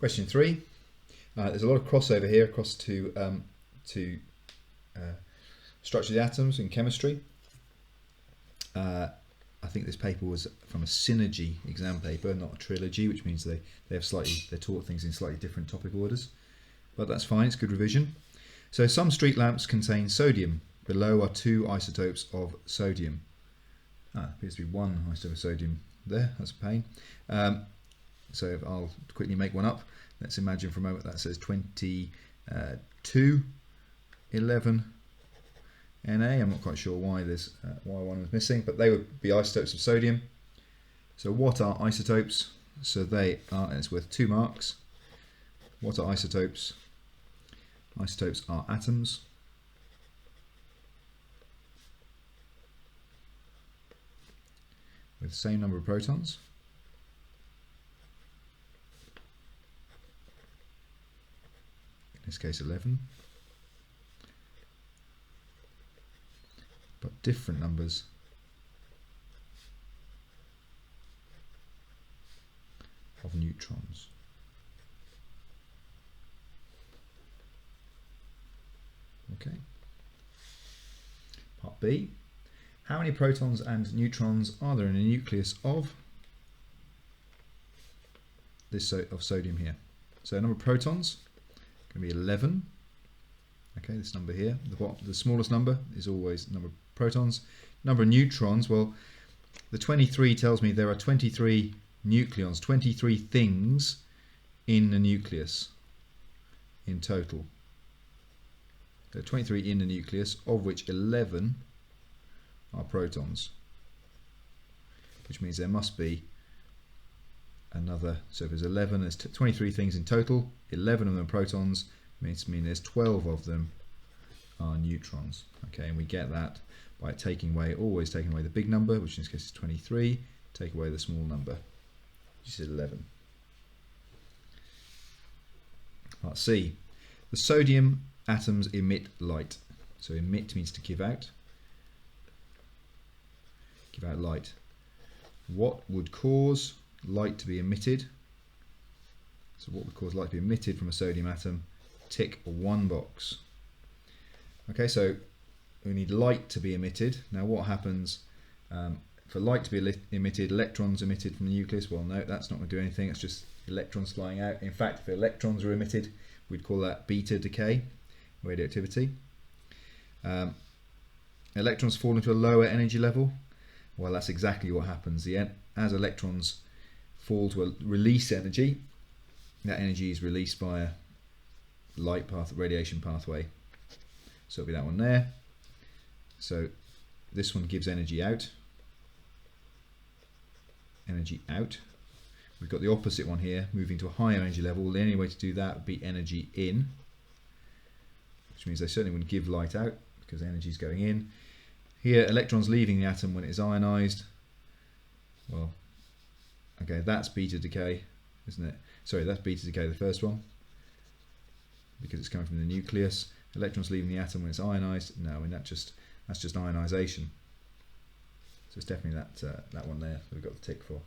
Question 3. There's a lot of crossover here across to structure of the atoms in chemistry. I think this paper was from a synergy exam paper, not a trilogy, which means they're taught things in slightly different topic orders. But that's fine, it's good revision. So some street lamps contain sodium. Below are 2 isotopes of sodium. Appears to be 1 isotope of sodium there, that's a pain. So I'll quickly make one up. Let's imagine for a moment that says 2211 Na. I'm not quite sure why why one was missing, but they would be isotopes of sodium. So what are isotopes? So they are, and it's worth 2 marks. What are isotopes? Isotopes are atoms with the same number of protons. In this case 11. But different numbers of neutrons. Okay. Part B. How many protons and neutrons are there in a nucleus of of sodium here? So number of protons going to be 11. Okay, this number here, the smallest number is always the number of protons. Number of neutrons, well, the 23 tells me there are 23 nucleons, 23 things in the nucleus in total. There are 23 in the nucleus, of which 11 are protons, which means there must be another. So if there's 11, there's 23 things in total, 11 of them are protons, means there's 12 of them are neutrons. Okay, and we get that by always taking away the big number, which in this case is 23, take away the small number, which is 11. Part C. The sodium atoms emit light. So emit means to give out. Give out light. What would cause light to be emitted? So what would cause light to be emitted from a sodium atom? Tick 1 box. Okay, so we need light to be emitted. Now what happens for light to be emitted? Electrons emitted from the nucleus? Well, no, that's not going to do anything. It's just electrons flying out. In fact, if electrons are emitted, we'd call that beta decay, radioactivity. Electrons fall into a lower energy level. Well, that's exactly what happens. As electrons fall to release energy, that energy is released by a radiation pathway. So it'll be that one there. So this one gives energy out. Energy out. We've got the opposite one here, moving to a higher energy level. The only way to do that would be energy in, which means they certainly wouldn't give light out because energy is going in. Here, electrons leaving the atom when it is ionized. Well, okay, that's beta decay, isn't it? Sorry, that's beta decay, the first one, because it's coming from the nucleus. Electrons leaving the atom when it's ionized. No, I mean that's just ionization. So it's definitely that one there that we've got the tick for.